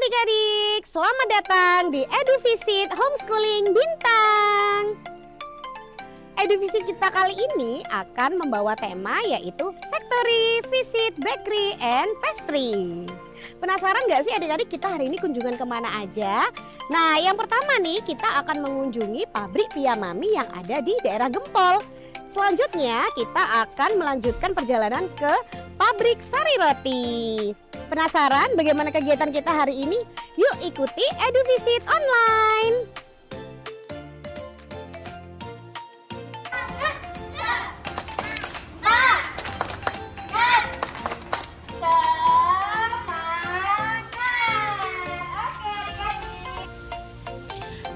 adik-adik, selamat datang di EduVisit Homeschooling Bintang. EduVisit kita kali ini akan membawa tema yaitu Factory Visit Bakery and Pastry. Penasaran nggak sih adik-adik kita hari ini kunjungan kemana aja? Nah, yang pertama nih kita akan mengunjungi pabrik Pia Mami yang ada di daerah Gempol. Selanjutnya kita akan melanjutkan perjalanan ke pabrik Sari Roti. Penasaran bagaimana kegiatan kita hari ini? Yuk ikuti EduVisit Online.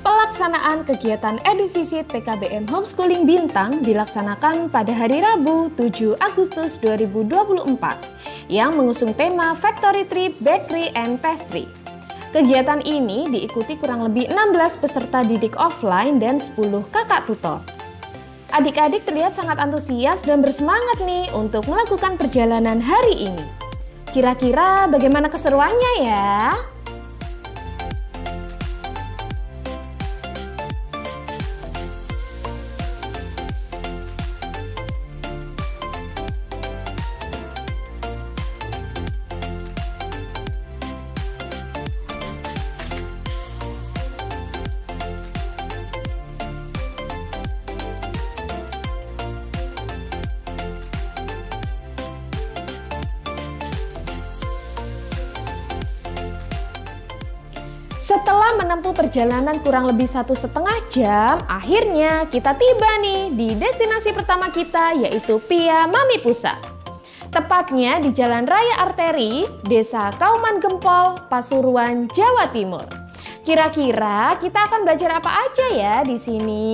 Pelaksanaan kegiatan EduVisit PKBM Homeschooling Bintang dilaksanakan pada hari Rabu 7 Agustus 2024 yang mengusung tema Factory Trip Bakery and Pastry. Kegiatan ini diikuti kurang lebih 16 peserta didik offline dan 10 kakak tutor. Adik-adik terlihat sangat antusias dan bersemangat nih untuk melakukan perjalanan hari ini. Kira-kira bagaimana keseruannya ya? Setelah menempuh perjalanan kurang lebih 1,5 jam, akhirnya kita tiba nih di destinasi pertama kita yaitu Pia Mami Pusat. Tepatnya di Jalan Raya Arteri, Desa Kauman Gempol, Pasuruan, Jawa Timur. Kira-kira kita akan belajar apa aja ya di sini?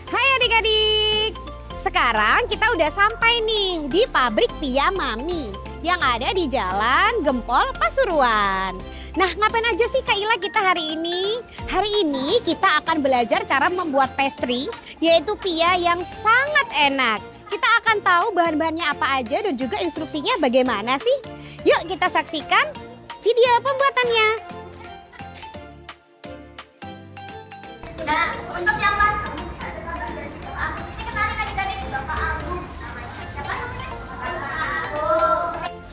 Hai adik-adik, sekarang kita udah sampai nih di pabrik Pia Mami yang ada di Jalan Gempol, Pasuruan. Nah, ngapain aja sih Kak Ila kita hari ini? Hari ini kita akan belajar cara membuat pastry, yaitu pia yang sangat enak. Kita akan tahu bahan-bahannya apa aja dan juga instruksinya bagaimana sih. Yuk kita saksikan video pembuatannya. Nah, untuk yang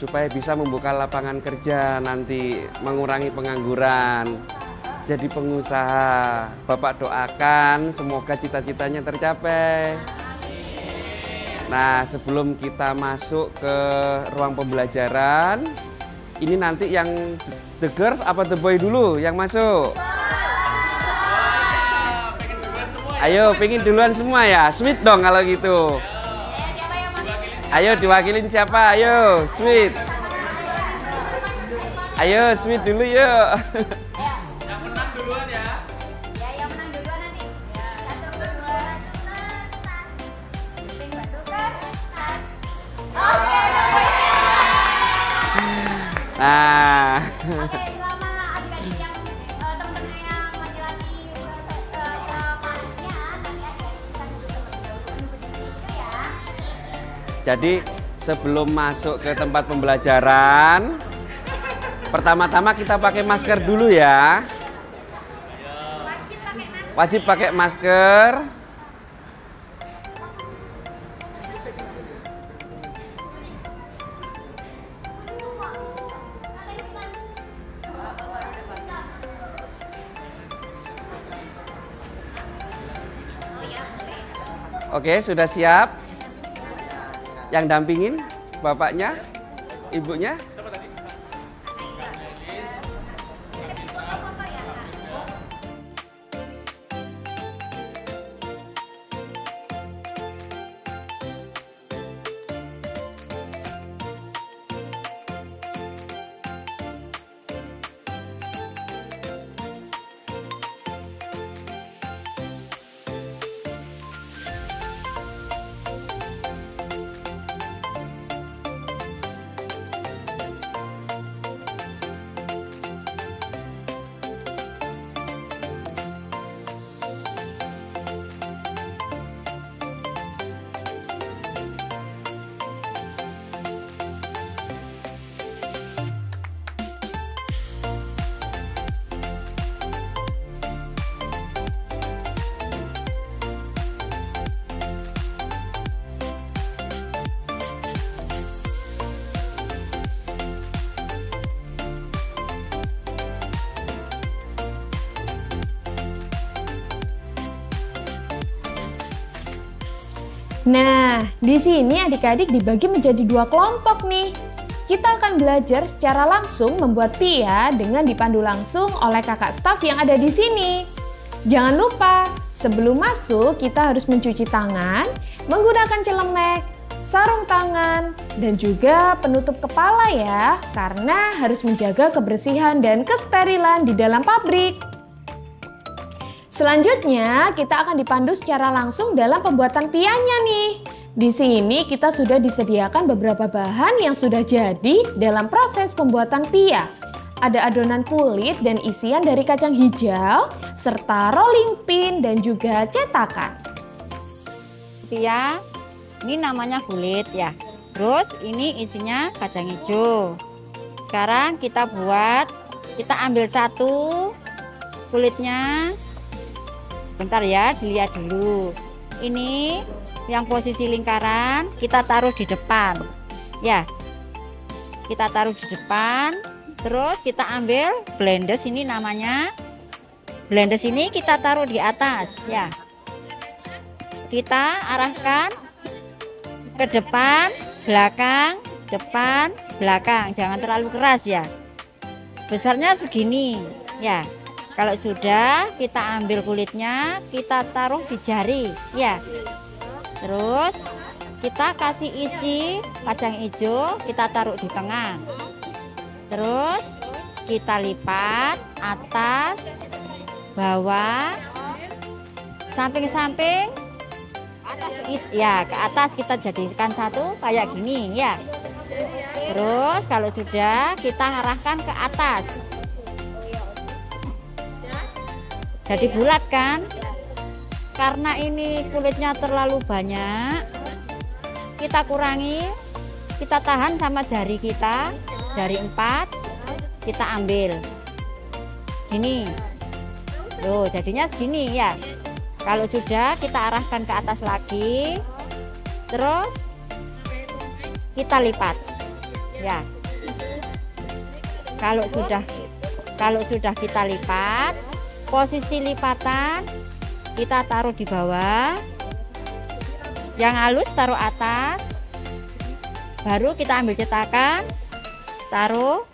supaya bisa membuka lapangan kerja nanti, mengurangi pengangguran, jadi pengusaha. Bapak doakan semoga cita-citanya tercapai. Nah, sebelum kita masuk ke ruang pembelajaran, ini nanti yang the girls apa the boy dulu yang masuk? Ayo, pengen duluan semua ya? Sweet dong kalau gitu. Ayo diwakilin siapa? Ayo, Sweet. Ayo, Sweet dulu yuk. Yang menang duluan ya. ya yang menang duluan nanti. Ya, 1, 2, 1. Oke. Nah. Oke, selama adik-adik yang teman-teman yang laki-laki separuhnya nanti adik-adik bisa duduk terlebih dahulu ya. Jadi sebelum masuk ke tempat pembelajaran, pertama-tama kita pakai masker dulu ya. Wajib pakai masker. Oke, sudah siap? Yang dampingin bapaknya, ibunya? Nah, di sini adik-adik dibagi menjadi 2 kelompok nih. Kita akan belajar secara langsung membuat pia dengan dipandu langsung oleh kakak staf yang ada di sini. Jangan lupa, sebelum masuk kita harus mencuci tangan, menggunakan celemek, sarung tangan, dan juga penutup kepala ya, karena harus menjaga kebersihan dan kesterilan di dalam pabrik. Selanjutnya, kita akan dipandu secara langsung dalam pembuatan pianya nih. Di sini kita sudah disediakan beberapa bahan yang sudah jadi dalam proses pembuatan pia. Ada adonan kulit dan isian dari kacang hijau, serta rolling pin dan juga cetakan. Pia, ini namanya kulit ya. Terus ini isinya kacang hijau. Sekarang kita ambil satu kulitnya. Sebentar ya, dilihat dulu. Ini yang posisi lingkaran kita taruh di depan. Ya. Kita taruh di depan. Terus kita ambil blendes, ini namanya. Blendes ini kita taruh di atas ya. Kita arahkan ke depan, belakang. Jangan terlalu keras ya. Besarnya segini ya. Kalau sudah, kita ambil kulitnya, kita taruh di jari ya. Terus kita kasih isi kacang hijau, kita taruh di tengah. Terus kita lipat atas, bawah, samping-samping. Ya, ke atas kita jadikan satu kayak gini ya. Terus kalau sudah, kita arahkan ke atas. Jadi bulat kan? Karena ini kulitnya terlalu banyak, kita kurangi, kita tahan sama jari kita, jari 4, kita ambil. Gini. Loh, jadinya segini ya. Kalau sudah, kita arahkan ke atas lagi. Terus kita lipat. Ya. Kalau sudah kita lipat, posisi lipatan kita taruh di bawah. Yang halus taruh atas. Baru kita ambil cetakan, taruh,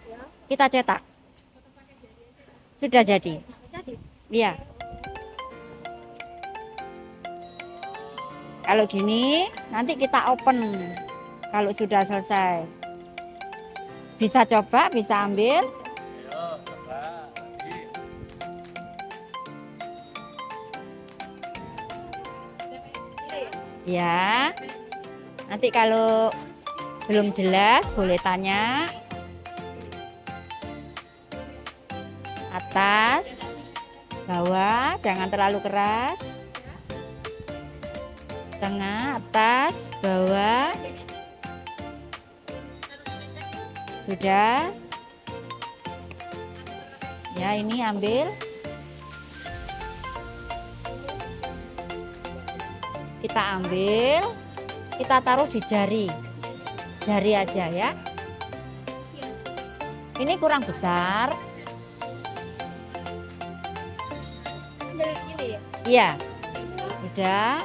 kita cetak. Sudah jadi. Iya. Kalau gini, nanti kita open. Kalau sudah selesai. Bisa coba, bisa ambil. Ya. Nanti kalau belum jelas, boleh tanya. Atas, bawah, jangan terlalu keras. Tengah, atas, bawah. Sudah. Ya, ini ambil. Kita ambil, kita taruh di jari. Jari aja ya. Ini kurang besar. Iya. Sudah.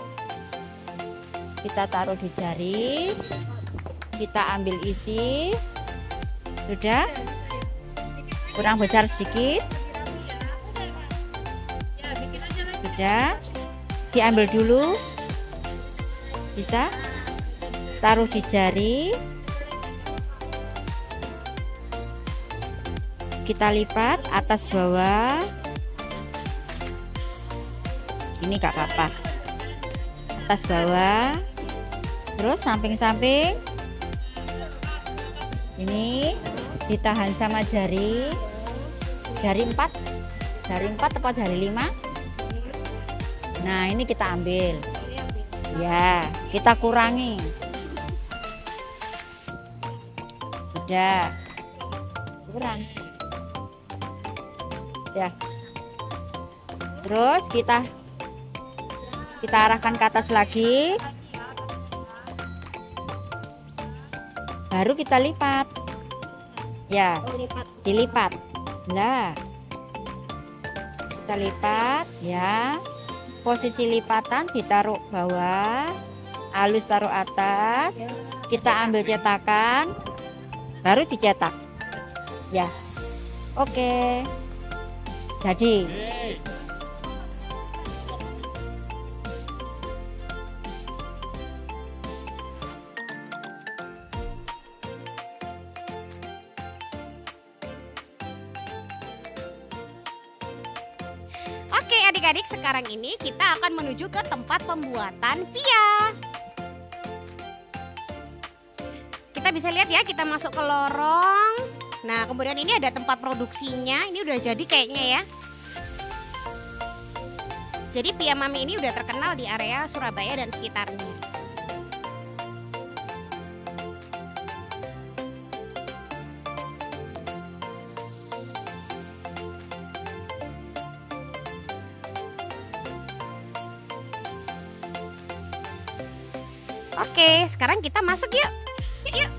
Kita taruh di jari. Kita ambil isi. Sudah. Kurang besar sedikit. Sudah. Diambil dulu. Bisa. Taruh di jari. Kita lipat atas bawah. Ini gak apa-apa. Atas bawah. Terus samping-samping. Ini ditahan sama jari. Jari 4. Jari 4 atau jari 5. Nah, ini kita ambil. Ya, kita kurangi. Sudah. Kurang. Ya. Terus kita arahkan ke atas lagi. Baru kita lipat. Ya, dilipat. Nah, kita lipat ya. Posisi lipatan ditaruh bawah, halus taruh atas, kita ambil cetakan, baru dicetak. Ya, oke. Jadi. Oke adik-adik, sekarang ini kita akan menuju ke tempat pembuatan pia. Kita bisa lihat ya, kita masuk ke lorong. Nah kemudian ini ada tempat produksinya, ini udah jadi kayaknya ya. Jadi pia mami ini udah terkenal di area Surabaya dan sekitarnya. Oke, sekarang kita masuk yuk. Yuk, yuk.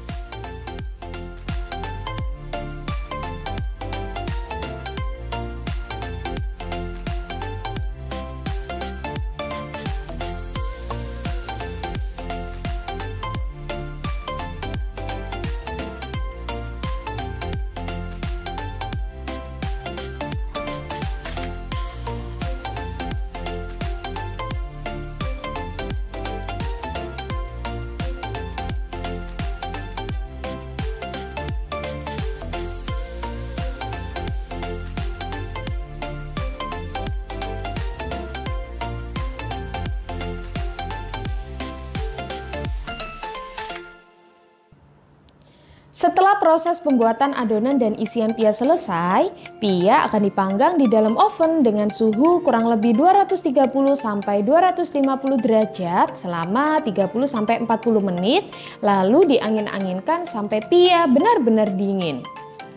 Setelah proses pembuatan adonan dan isian pia selesai, pia akan dipanggang di dalam oven dengan suhu kurang lebih 230 sampai 250 derajat selama 30 sampai 40 menit, lalu diangin-anginkan sampai pia benar-benar dingin.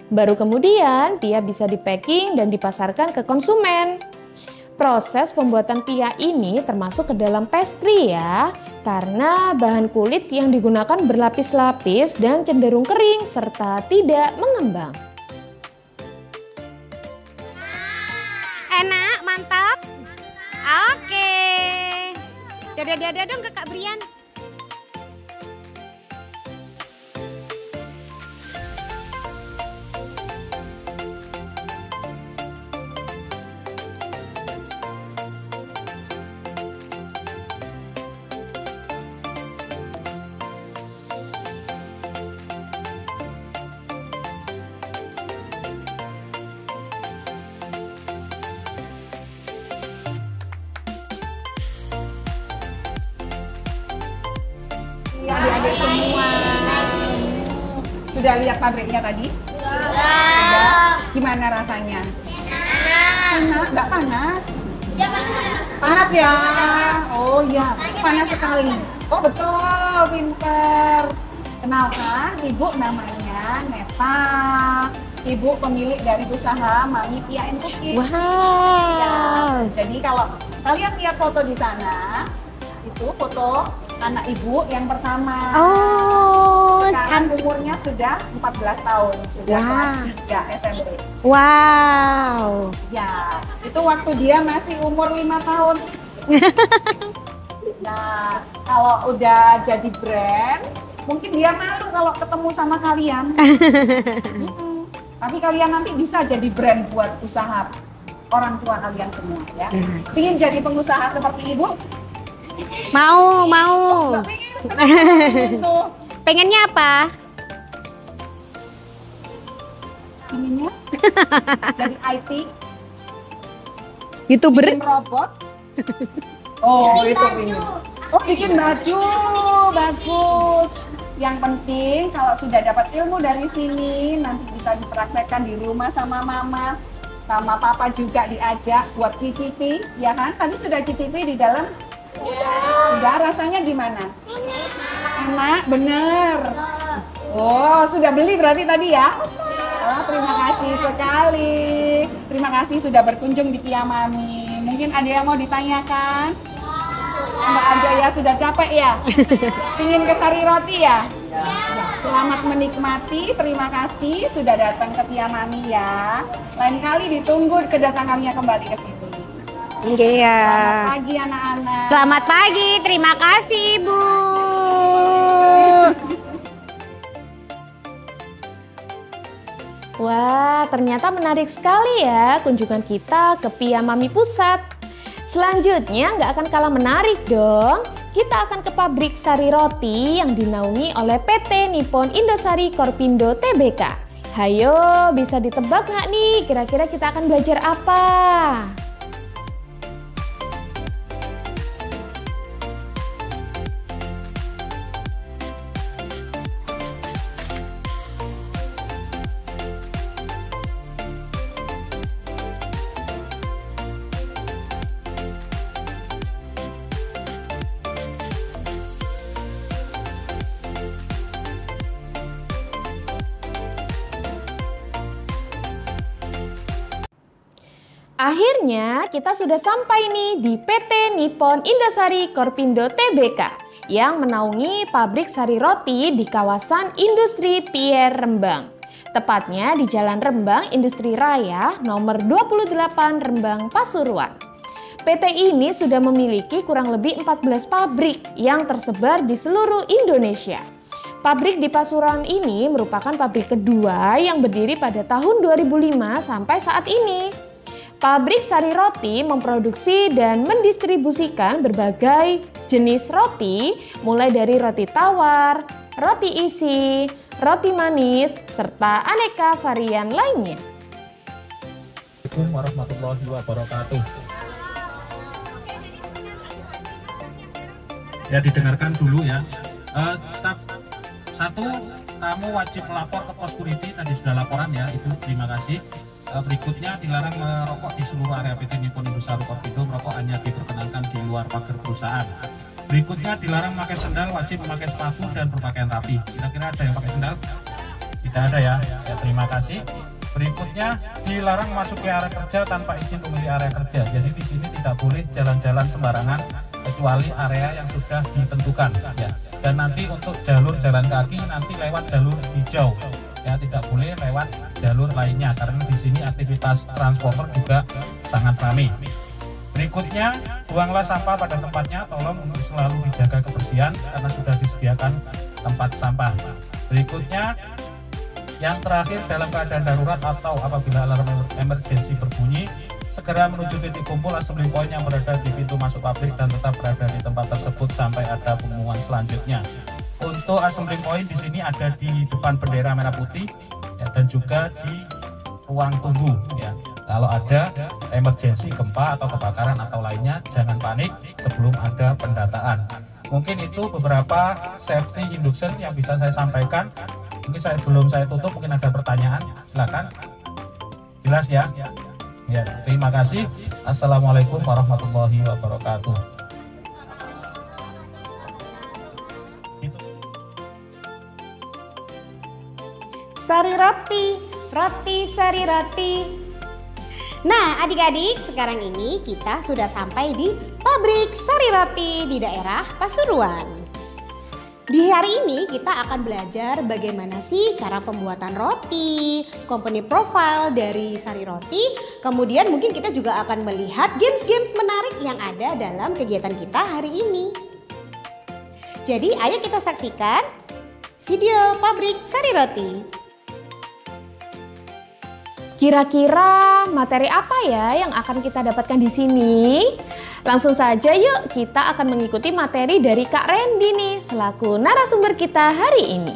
Baru kemudian pia bisa di-packing dan dipasarkan ke konsumen. Proses pembuatan pia ini termasuk ke dalam pastry ya, karena bahan kulit yang digunakan berlapis-lapis dan cenderung kering serta tidak mengembang. Enak, mantap. Oke. Dadah-dadah dong ke Kak Brian. Adik-adik semua sudah lihat pabriknya tadi? Sudah. Gimana rasanya? Enak, nggak panas? Panas ya? Oh iya, panas sekali. Oh betul, pinter. Kenalkan, ibu namanya Neta. Ibu pemilik dari usaha Mami Pia and Cookies. Wow. Ya, jadi kalau kalian lihat foto di sana, itu foto anak ibu yang pertama. Oh, sekarang cantik. umurnya sudah 14 tahun, sudah kelas 3 SMP. Wow. Ya, itu waktu dia masih umur 5 tahun. Nah, kalau udah jadi brand, mungkin dia malu kalau ketemu sama kalian. Tapi kalian nanti bisa jadi brand buat usaha orang tua kalian semua ya. Ingin jadi pengusaha seperti ibu? Mau. Nggak pengen, kenapa pengen tuh? Pengennya apa? Pinginnya jadi IT, YouTuber? bikin robot. Oh, itu pingin. Oh, bikin baju, bagus. Yang penting kalau sudah dapat ilmu dari sini, nanti bisa dipraktekkan di rumah sama mamas, sama papa juga diajak buat cicipi, ya kan? Tadi sudah cicipi di dalam. Sudah, rasanya gimana? Enak, bener. Oh, sudah beli berarti tadi ya? Oh, terima kasih sekali. Terima kasih sudah berkunjung di Pia Mami. Mungkin ada yang mau ditanyakan? Mbak ada ya, sudah capek ya? Ingin ke Sari Roti ya? Ya, selamat menikmati, terima kasih sudah datang ke Pia Mami ya. Lain kali ditunggu kedatangannya kembali ke sini. Iya. Selamat pagi anak-anak. Selamat pagi, terima kasih Bu. ternyata menarik sekali ya kunjungan kita ke Piyamami Pusat. Selanjutnya nggak akan kalah menarik dong. Kita akan ke pabrik sari roti yang dinaungi oleh PT Nippon Indosari Korpindo Tbk. Hayo, bisa ditebak nggak nih kira-kira kita akan belajar apa? Akhirnya kita sudah sampai nih di PT Nippon Indosari Korpindo Tbk yang menaungi pabrik sari roti di kawasan Industri Pier Rembang. Tepatnya di Jalan Rembang Industri Raya nomor 28 Rembang Pasuruan. PT ini sudah memiliki kurang lebih 14 pabrik yang tersebar di seluruh Indonesia. Pabrik di Pasuruan ini merupakan pabrik kedua yang berdiri pada tahun 2005 sampai saat ini. Pabrik sari roti memproduksi dan mendistribusikan berbagai jenis roti, mulai dari roti tawar, roti isi, roti manis, serta aneka varian lainnya. Assalamualaikum warahmatullahi wabarakatuh. Ya, didengarkan dulu ya. Satu, kamu wajib melapor ke pos security, tadi sudah laporan ya, itu terima kasih. Berikutnya, dilarang merokok di seluruh area PT Nippon Indosari Korpindo. Merokok hanya diperkenankan di luar pagar perusahaan. Berikutnya, dilarang memakai sendal, wajib memakai sepatu dan berpakaian rapi. Kira-kira ada yang pakai sendal? Tidak ada ya. Ya, terima kasih. Berikutnya, dilarang memasuki area kerja tanpa izin pemilik area kerja. Jadi di sini tidak boleh jalan-jalan sembarangan kecuali area yang sudah ditentukan ya. Dan nanti untuk jalur jalan kaki nanti lewat jalur hijau. Ya, tidak boleh lewat jalur lainnya karena di sini aktivitas transporter juga sangat ramai. Berikutnya, buanglah sampah pada tempatnya, tolong untuk selalu dijaga kebersihan karena sudah disediakan tempat sampah. Berikutnya, yang terakhir, dalam keadaan darurat atau apabila alarm emergensi berbunyi, segera menuju titik kumpul assembly point yang berada di pintu masuk pabrik dan tetap berada di tempat tersebut sampai ada pengumuman selanjutnya. Untuk assembly point di sini ada di depan bendera merah putih ya, dan juga di ruang tunggu ya. Kalau ada emergensi gempa atau kebakaran atau lainnya, jangan panik sebelum ada pendataan. Mungkin itu beberapa safety induction yang bisa saya sampaikan. Mungkin sebelum saya tutup mungkin ada pertanyaan, silakan. Jelas ya? Ya, terima kasih. Assalamualaikum warahmatullahi wabarakatuh. Sari roti, roti sari roti. Nah, adik-adik, sekarang ini kita sudah sampai di pabrik sari roti di daerah Pasuruan. Di hari ini kita akan belajar bagaimana sih cara pembuatan roti, company profile dari sari roti. Kemudian mungkin kita juga akan melihat games-games menarik yang ada dalam kegiatan kita hari ini. Jadi ayo kita saksikan video pabrik sari roti. Kira-kira materi apa ya yang akan kita dapatkan di sini? Langsung saja yuk, kita akan mengikuti materi dari Kak Randy nih, selaku narasumber kita hari ini.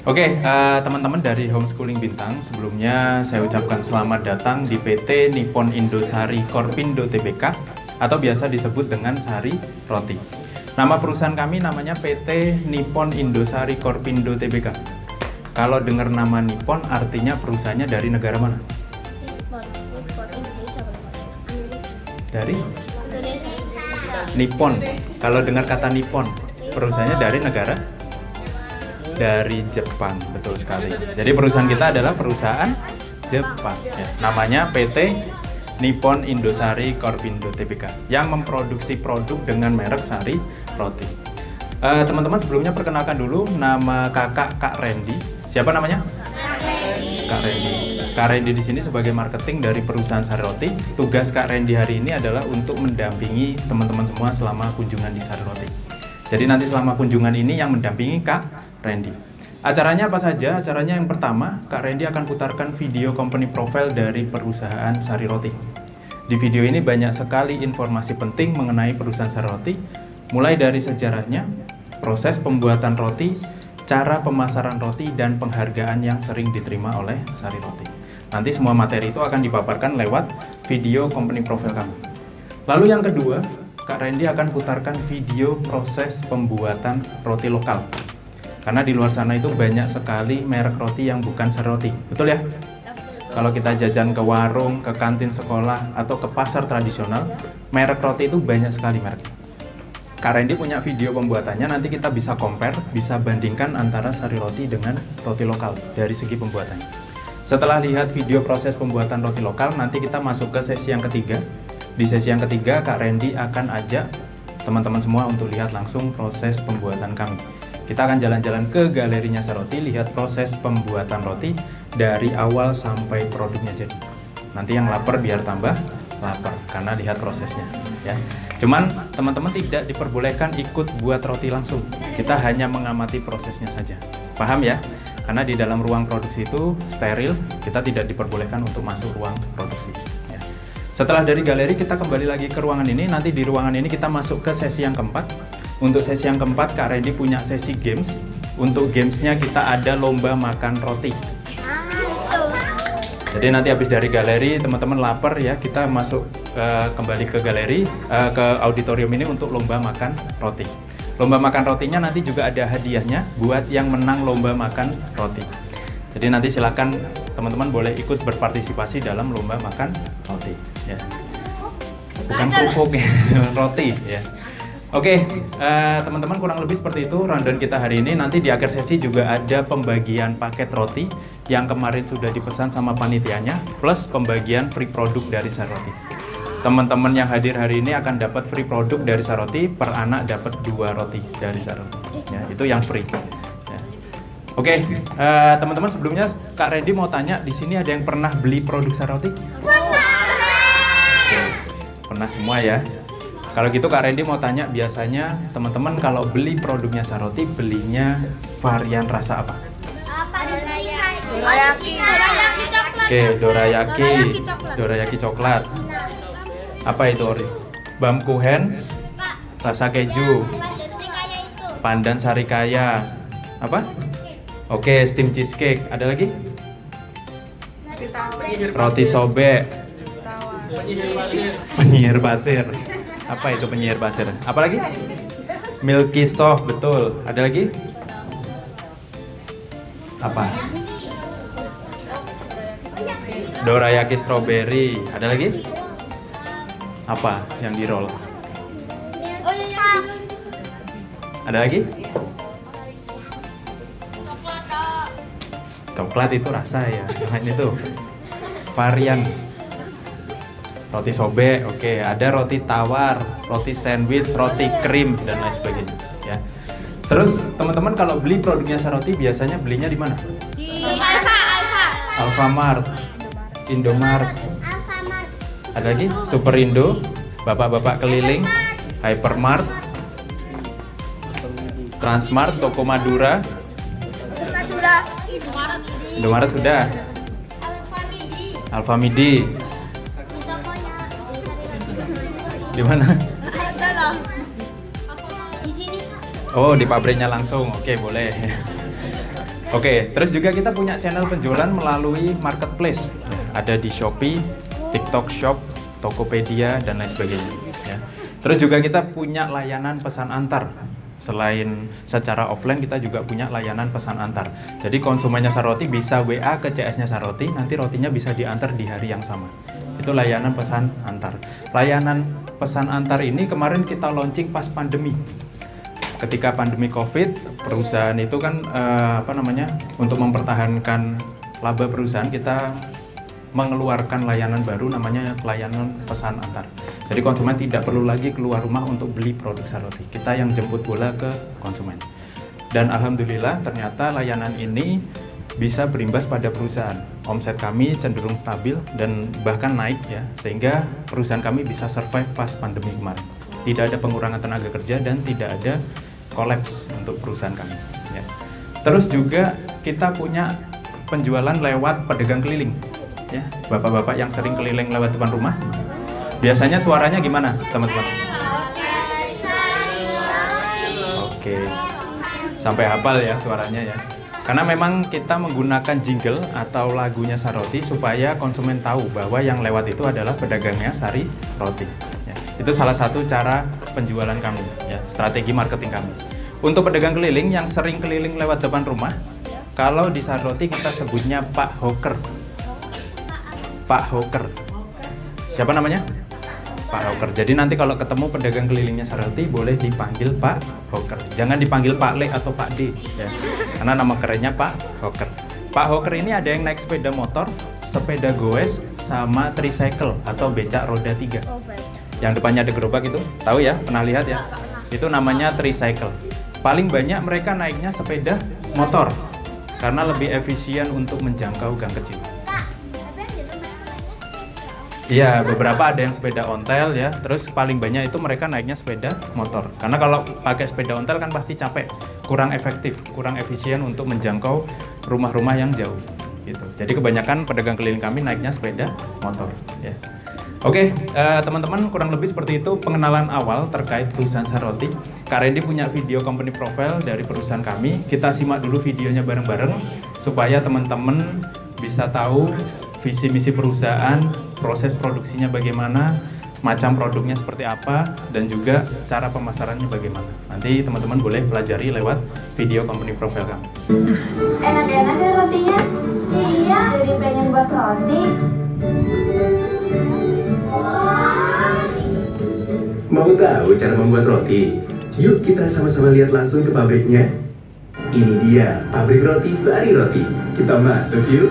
Oke, teman-teman dari Homeschooling Bintang, sebelumnya saya ucapkan selamat datang di PT Nippon Indosari Korpindo Tbk atau biasa disebut dengan Sari Roti. Nama perusahaan kami namanya PT Nippon Indosari Korpindo Tbk. Kalau dengar nama Nippon artinya perusahaannya dari negara mana? Dari? Nippon. Kalau dengar kata Nippon, perusahaannya dari negara? Dari Jepang, betul sekali. Jadi perusahaan kita adalah perusahaan Jepang. Ya. Namanya PT Nippon Indosari Korpindo Tbk yang memproduksi produk dengan merek Sari Roti. Teman-teman sebelumnya perkenalkan dulu nama kakak Kak Randy. Siapa namanya? Kak Randy. Kak Randy di sini sebagai marketing dari perusahaan Sari Roti. Tugas Kak Randy hari ini adalah untuk mendampingi teman-teman semua selama kunjungan di Sari Roti. Jadi nanti selama kunjungan ini yang mendampingi Kak Randy. Acaranya apa saja? Acaranya yang pertama, Kak Randy akan putarkan video company profile dari perusahaan Sari Roti. Di video ini banyak sekali informasi penting mengenai perusahaan Sari Roti, mulai dari sejarahnya, proses pembuatan roti, cara pemasaran roti, dan penghargaan yang sering diterima oleh Sari Roti. Nanti semua materi itu akan dipaparkan lewat video company profile kami. Lalu yang kedua, Kak Randy akan putarkan video proses pembuatan roti lokal. Karena di luar sana itu banyak sekali merek roti yang bukan Sari Roti, betul ya? Kalau kita jajan ke warung, ke kantin sekolah, atau ke pasar tradisional, merek roti itu banyak sekali merek. Kak Randy punya video pembuatannya, nanti kita bisa compare, bisa bandingkan antara Sari Roti dengan roti lokal dari segi pembuatannya. Setelah lihat video proses pembuatan roti lokal, nanti kita masuk ke sesi yang ketiga. Di sesi yang ketiga, Kak Randy akan ajak teman-teman semua untuk lihat langsung proses pembuatan kami. Kita akan jalan-jalan ke galerinya Sari Roti, lihat proses pembuatan roti dari awal sampai produknya jadi. Nanti yang lapar biar tambah lapar karena lihat prosesnya ya. Cuman teman-teman tidak diperbolehkan ikut buat roti langsung. Kita hanya mengamati prosesnya saja. Paham ya? Karena di dalam ruang produksi itu steril, kita tidak diperbolehkan untuk masuk ruang produksi ya. Setelah dari galeri kita kembali lagi ke ruangan ini. Nanti di ruangan ini kita masuk ke sesi yang keempat. Untuk sesi yang keempat, Kak Randy punya sesi games. Untuk gamesnya kita ada lomba makan roti. Jadi nanti habis dari galeri, teman-teman lapar ya, kita masuk kembali ke galeri, ke auditorium ini untuk lomba makan roti. Lomba makan rotinya nanti juga ada hadiahnya buat yang menang lomba makan roti. Jadi nanti silakan teman-teman boleh ikut berpartisipasi dalam lomba makan roti. Ya. Bukan kerupuk ya, roti ya. Oke, teman-teman kurang lebih seperti itu rundown kita hari ini. Nanti di akhir sesi juga ada pembagian paket roti yang kemarin sudah dipesan sama panitianya, plus pembagian free produk dari Sari Roti. Teman-teman yang hadir hari ini akan dapat free produk dari Sari Roti, per anak dapat 2 roti dari Sari Roti. Ya, itu yang free. Ya. Oke, teman-teman sebelumnya Kak Randy mau tanya, di sini ada yang pernah beli produk Sari Roti? Oke, pernah semua ya. Kalau gitu Kak Randy mau tanya, biasanya teman-teman kalau beli produknya Sari Roti belinya varian rasa apa? Dorayaki coklat. Oke, dorayaki coklat. Apa itu Ori? Bamkuhen, rasa keju, pandan sarikaya. Apa? Oke, steam cheesecake. Ada lagi? Roti sobek. Penyihir pasir. Apa itu penyihir pasir? Apa lagi? Milky soft, betul. Ada lagi? Apa? Dorayaki strawberry. Ada lagi? Apa yang di roll? Ada lagi? Coklat itu rasa ya. Selain itu varian. Roti sobek, oke. Ada roti tawar, roti sandwich, roti krim, dan lain sebagainya. Ya. Terus teman-teman kalau beli produknya Sari Roti biasanya belinya di mana? Di Alfamart, Indomart, ada lagi Super Indo, bapak-bapak keliling, Hypermart, Transmart, Toko Madura, Indomaret sudah, Alfamidi. Di mana? Di sini. Oh, di pabriknya langsung. Oke, boleh. Oke, terus juga kita punya channel penjualan melalui marketplace. Ada di Shopee, TikTok Shop, Tokopedia, dan lain sebagainya. Ya. Terus juga kita punya layanan pesan antar. Selain secara offline, kita juga punya layanan pesan antar. Jadi konsumennya Sari Roti bisa WA ke CS-nya Sari Roti, nanti rotinya bisa diantar di hari yang sama. Itu layanan pesan antar. Layanan pesan antar ini kemarin kita launching pas pandemi. Ketika pandemi COVID, perusahaan itu kan untuk mempertahankan laba perusahaan, kita mengeluarkan layanan baru namanya layanan pesan antar. Jadi konsumen tidak perlu lagi keluar rumah untuk beli produk Sari Roti. Kita yang jemput bola ke konsumen. Dan alhamdulillah ternyata layanan ini bisa berimbas pada perusahaan. Omset kami cenderung stabil dan bahkan naik ya, sehingga perusahaan kami bisa survive pas pandemi kemarin. Tidak ada pengurangan tenaga kerja dan tidak ada kolaps untuk perusahaan kami. Ya. Terus juga kita punya penjualan lewat pedagang keliling, ya, bapak-bapak yang sering keliling lewat depan rumah. Biasanya suaranya gimana, teman-teman? Oke, sampai hafal ya suaranya ya. Karena memang kita menggunakan jingle atau lagunya Saroti supaya konsumen tahu bahwa yang lewat itu adalah pedagangnya Sari Roti. Ya, itu salah satu cara penjualan kami, ya, strategi marketing kami. Untuk pedagang keliling yang sering keliling lewat depan rumah, kalau di Sari Roti kita sebutnya Pak Hawker. Pak Hawker. Siapa namanya? Pak Hawker. Jadi nanti kalau ketemu pedagang kelilingnya Sari Roti boleh dipanggil Pak Hawker. Jangan dipanggil Pak Le atau Pak D, ya. Karena nama kerennya Pak Hawker. Pak Hawker ini ada yang naik sepeda motor, sepeda goes, sama tricycle atau becak roda 3. Yang depannya ada gerobak itu, tahu ya? Pernah lihat ya? Itu namanya tricycle. Paling banyak mereka naiknya sepeda motor karena lebih efisien untuk menjangkau gang kecil. Iya, beberapa ada yang sepeda ontel ya, terus paling banyak itu mereka naiknya sepeda motor. Karena kalau pakai sepeda ontel kan pasti capek, kurang efektif, kurang efisien untuk menjangkau rumah-rumah yang jauh gitu. Jadi kebanyakan pedagang keliling kami naiknya sepeda motor ya. Oke, teman-teman, kurang lebih seperti itu pengenalan awal terkait perusahaan Sari Roti. Kak Randy punya video company profile dari perusahaan kami. Kita simak dulu videonya bareng-bareng supaya teman-teman bisa tahu visi misi perusahaan, proses produksinya bagaimana, macam produknya seperti apa, dan juga cara pemasarannya bagaimana. Nanti teman-teman boleh pelajari lewat video company profile kami. Enak-enak ya rotinya? Iya. Jadi pengen buat roti. Mau tahu cara membuat roti? Yuk kita sama-sama lihat langsung ke pabriknya. Ini dia pabrik roti Sari Roti. Kita masuk yuk.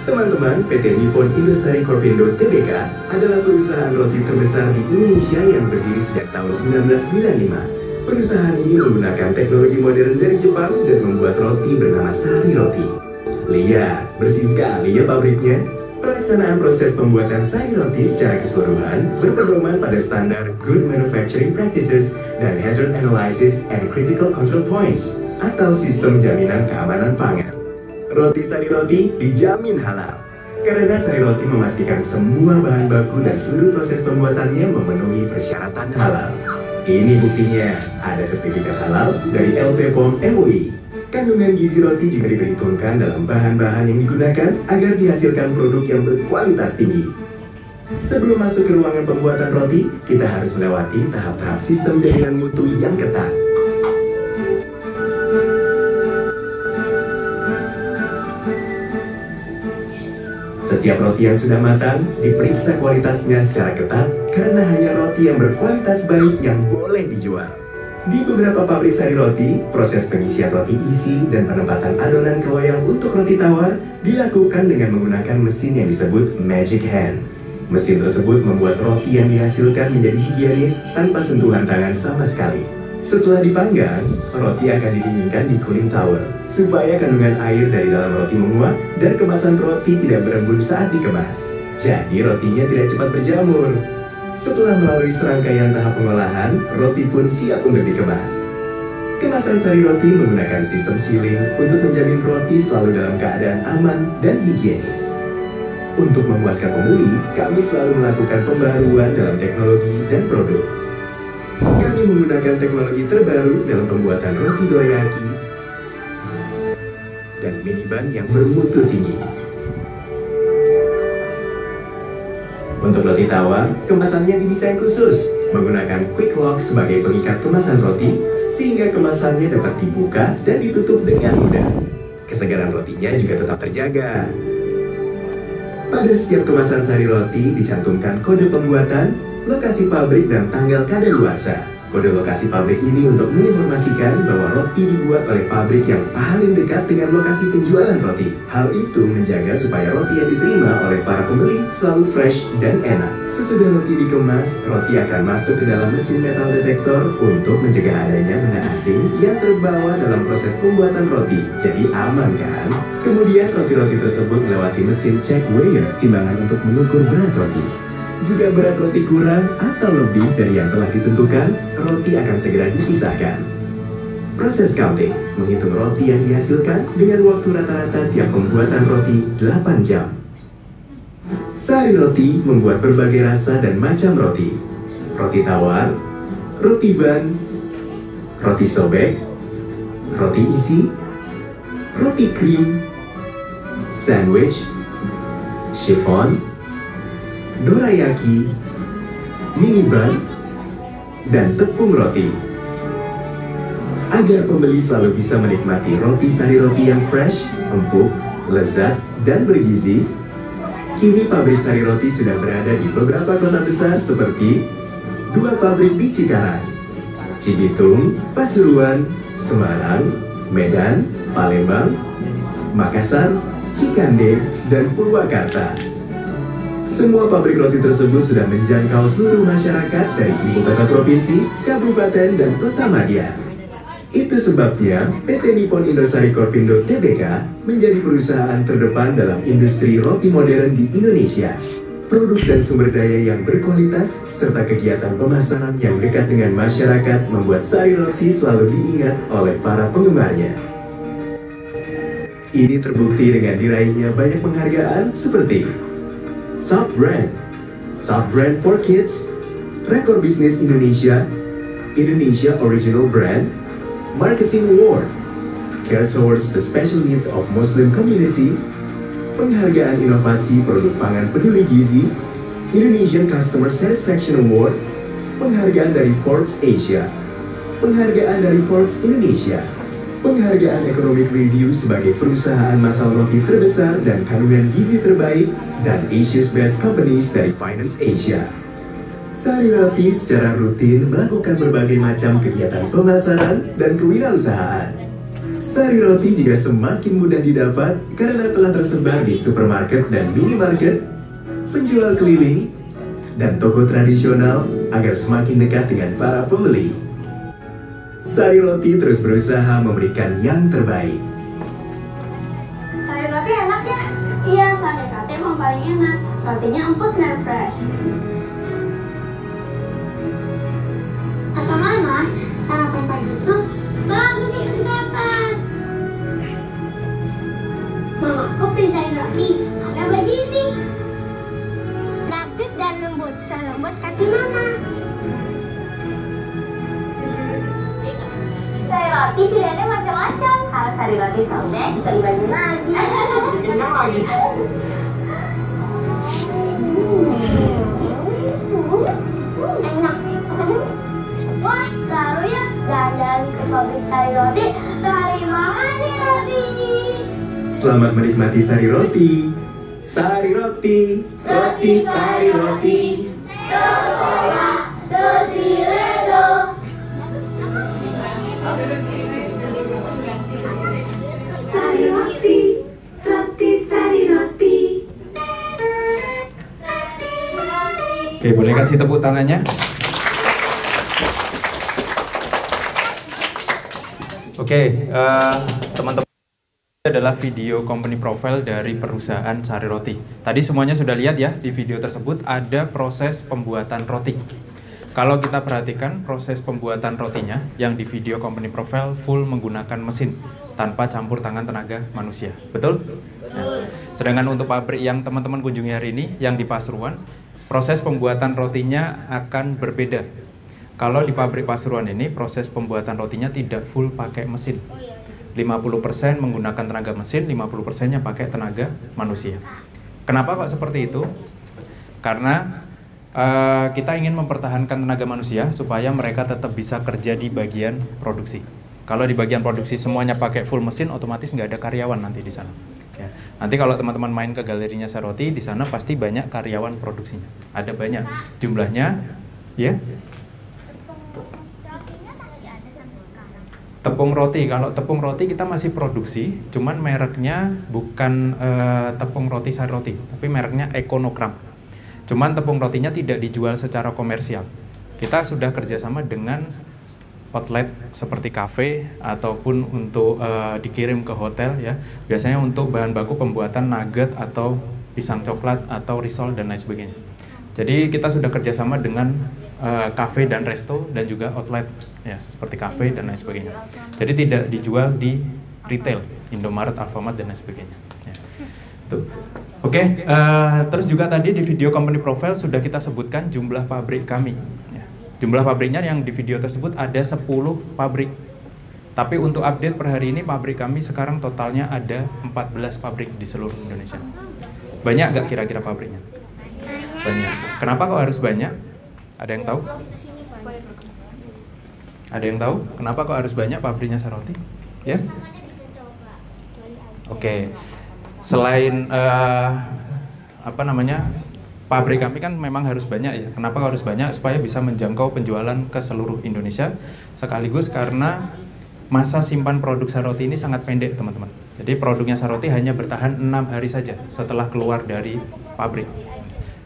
Teman-teman, PT Nippon Indosari Corpindo Tbk adalah perusahaan roti terbesar di Indonesia yang berdiri sejak tahun 1995. Perusahaan ini menggunakan teknologi modern dari Jepang dan membuat roti bernama Sari Roti. Lihat, bersih sekali ya pabriknya. Pelaksanaan proses pembuatan Sari Roti secara keseluruhan berpedoman pada standar Good Manufacturing Practices dan Hazard Analysis and Critical Control Points atau sistem jaminan keamanan pangan. Roti Sari Roti dijamin halal karena Sari Roti memastikan semua bahan baku dan seluruh proses pembuatannya memenuhi persyaratan halal. Ini buktinya, ada sertifikat halal dari LP POM MUI. Kandungan gizi roti juga diperhitungkan dalam bahan-bahan yang digunakan agar dihasilkan produk yang berkualitas tinggi. Sebelum masuk ke ruangan pembuatan roti, kita harus melewati tahap-tahap sistem jaminan mutu yang ketat. Setiap roti yang sudah matang diperiksa kualitasnya secara ketat karena hanya roti yang berkualitas baik yang boleh dijual. Di beberapa pabrik Sari Roti, proses pengisian roti isi dan penempatan adonan ke loyang untuk roti tawar dilakukan dengan menggunakan mesin yang disebut Magic Hand. Mesin tersebut membuat roti yang dihasilkan menjadi higienis tanpa sentuhan tangan sama sekali. Setelah dipanggang, roti akan didinginkan di cooling tower supaya kandungan air dari dalam roti menguap dan kemasan roti tidak berembun saat dikemas. Jadi rotinya tidak cepat berjamur. Setelah melalui serangkaian tahap pengolahan, roti pun siap untuk dikemas. Kemasan Sari Roti menggunakan sistem sealing untuk menjamin roti selalu dalam keadaan aman dan higienis. Untuk memuaskan pembeli, kami selalu melakukan pembaruan dalam teknologi dan produk. Kami menggunakan teknologi terbaru dalam pembuatan roti dorayaki dan miniban yang bermutu tinggi. Untuk roti tawar, kemasannya didesain khusus menggunakan quick lock sebagai pengikat kemasan roti sehingga kemasannya dapat dibuka dan ditutup dengan mudah. Kesegaran rotinya juga tetap terjaga. Pada setiap kemasan Sari Roti dicantumkan kode pembuatan, lokasi pabrik dan tanggal kadaluarsa. Kode lokasi pabrik ini untuk menginformasikan bahwa roti dibuat oleh pabrik yang paling dekat dengan lokasi penjualan roti. Hal itu menjaga supaya roti yang diterima oleh para pembeli selalu fresh dan enak. Sesudah roti dikemas, roti akan masuk ke dalam mesin metal detektor untuk mencegah adanya benda asing yang terbawa dalam proses pembuatan roti. Jadi aman kan? Kemudian roti-roti tersebut melewati mesin check weigher, timbangan untuk mengukur berat roti. Jika berat roti kurang atau lebih dari yang telah ditentukan, roti akan segera dipisahkan. Proses counting menghitung roti yang dihasilkan dengan waktu rata-rata tiap pembuatan roti 8 jam. Sari Roti membuat berbagai rasa dan macam roti. Roti tawar, roti ban, roti sobek, roti isi, roti krim, sandwich, chiffon, dorayaki, mini bun, dan tepung roti. Agar pembeli selalu bisa menikmati roti Sari Roti yang fresh, empuk, lezat, dan bergizi, kini pabrik Sari Roti sudah berada di beberapa kota besar seperti 2 pabrik di Cikarang, Cibitung, Pasuruan, Semarang, Medan, Palembang, Makassar, Cikande, dan Purwakarta. Semua pabrik roti tersebut sudah menjangkau seluruh masyarakat dari ibu kota provinsi, kabupaten, dan kota madya. Itu sebabnya PT Nippon Indosari Korpindo Tbk menjadi perusahaan terdepan dalam industri roti modern di Indonesia. Produk dan sumber daya yang berkualitas, serta kegiatan pemasaran yang dekat dengan masyarakat membuat Sari Roti selalu diingat oleh para penggemarnya. Ini terbukti dengan diraihnya banyak penghargaan seperti Top Brand for Kids, Rekor Bisnis Indonesia, Indonesia Original Brand, Marketing Award, Care Towards the Special Needs of Muslim Community, Penghargaan Inovasi Produk Pangan Peduli Gizi, Indonesian Customer Satisfaction Award, Penghargaan dari Forbes Asia, Penghargaan dari Forbes Indonesia, Penghargaan Economic Review sebagai perusahaan masal roti terbesar dan kandungan gizi terbaik, dan Asia's Best Companies dari Finance Asia. Sari Roti secara rutin melakukan berbagai macam kegiatan pemasaran dan kewirausahaan. Sari Roti juga semakin mudah didapat karena telah tersebar di supermarket dan minimarket, penjual keliling, dan toko tradisional agar semakin dekat dengan para pembeli. Sari Roti terus berusaha memberikan yang terbaik. Sari Roti enak ya? Iya, Sari Roti emang paling enak. Rotinya empuk dan fresh. Kata Mama, sarapan pagi itu bagus sih kesehatan. Mamaku beli Sari Roti karena bergizi. Praktis dan lembut, selembut kasih Mama. Sari Roti pilihannya macam-macam. Kalau Sari Roti sobek bisa dibagi lagi. Kenyang lagi. Enak. Wah, seru ya jalan-jalan ke pabrik Sari Roti. Terima kasih Roti. Selamat menikmati Sari Roti. Sari Roti, roti Sari Roti. Dosola, dosiledo. Sari Roti, roti Sari Roti. Oke, boleh kasih tepuk tangannya? Oke, teman-teman, ini adalah video company profile dari perusahaan Sari Roti. Tadi semuanya sudah lihat ya, di video tersebut ada proses pembuatan roti. Kalau kita perhatikan proses pembuatan rotinya yang di video company profile full menggunakan mesin tanpa campur tangan tenaga manusia. Betul? Nah, sedangkan untuk pabrik yang teman-teman kunjungi hari ini yang di Pasuruan, proses pembuatan rotinya akan berbeda. Kalau di pabrik Pasuruan ini proses pembuatan rotinya tidak full pakai mesin. 50% menggunakan tenaga mesin, 50%-nya pakai tenaga manusia. Kenapa Pak seperti itu? Karena kita ingin mempertahankan tenaga manusia supaya mereka tetap bisa kerja di bagian produksi. Kalau di bagian produksi semuanya pakai full mesin, otomatis nggak ada karyawan nanti di sana. Ya. Nanti kalau teman-teman main ke galerinya Sari Roti, di sana pasti banyak karyawan produksinya. Ada banyak jumlahnya, ya. Tepung roti, kalau tepung roti kita masih produksi, cuman mereknya bukan tepung roti Sari Roti, tapi mereknya Econogram. Cuman tepung rotinya tidak dijual secara komersial. Kita sudah kerjasama dengan outlet seperti kafe ataupun untuk dikirim ke hotel ya. Biasanya untuk bahan baku pembuatan nugget atau pisang coklat atau risol dan lain sebagainya. Jadi kita sudah kerjasama dengan kafe dan resto dan juga outlet ya seperti kafe dan lain sebagainya. Jadi tidak dijual di retail, Indomaret, Alfamart dan lain sebagainya. Ya. Tuh. Oke, terus juga tadi di video company profile sudah kita sebutkan jumlah pabrik kami. Ya. Jumlah pabriknya yang di video tersebut ada 10 pabrik. Tapi untuk update per hari ini pabrik kami sekarang totalnya ada 14 pabrik di seluruh Indonesia. Banyak nggak kira-kira pabriknya? Banyak. Kenapa kok harus banyak? Ada yang tahu? Ada yang tahu? Kenapa kok harus banyak pabriknya Saroti? Ya? Oke. Selain pabrik kami kan memang harus banyak ya. Kenapa harus banyak? Supaya bisa menjangkau penjualan ke seluruh Indonesia. Sekaligus karena masa simpan produk Saroti ini sangat pendek teman-teman. Jadi produknya Saroti hanya bertahan 6 hari saja setelah keluar dari pabrik.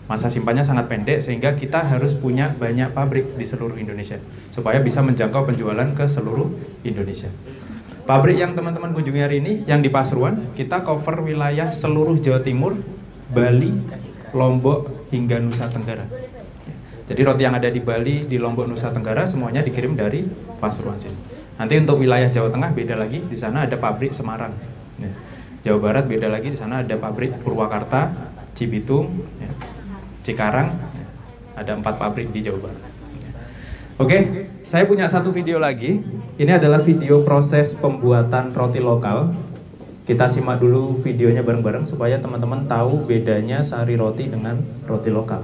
Masa simpannya sangat pendek sehingga kita harus punya banyak pabrik di seluruh Indonesia supaya bisa menjangkau penjualan ke seluruh Indonesia. Pabrik yang teman-teman kunjungi hari ini yang di Pasuruan, kita cover wilayah seluruh Jawa Timur, Bali, Lombok hingga Nusa Tenggara. Jadi roti yang ada di Bali, di Lombok, Nusa Tenggara semuanya dikirim dari Pasuruan sini. Nanti untuk wilayah Jawa Tengah beda lagi, di sana ada pabrik Semarang. Jawa Barat beda lagi, di sana ada pabrik Purwakarta, Cibitung, Cikarang, ada 4 pabrik di Jawa Barat. Oke, saya punya satu video lagi. Ini adalah video proses pembuatan roti lokal. Kita simak dulu videonya bareng-bareng supaya teman-teman tahu bedanya sari roti dengan roti lokal.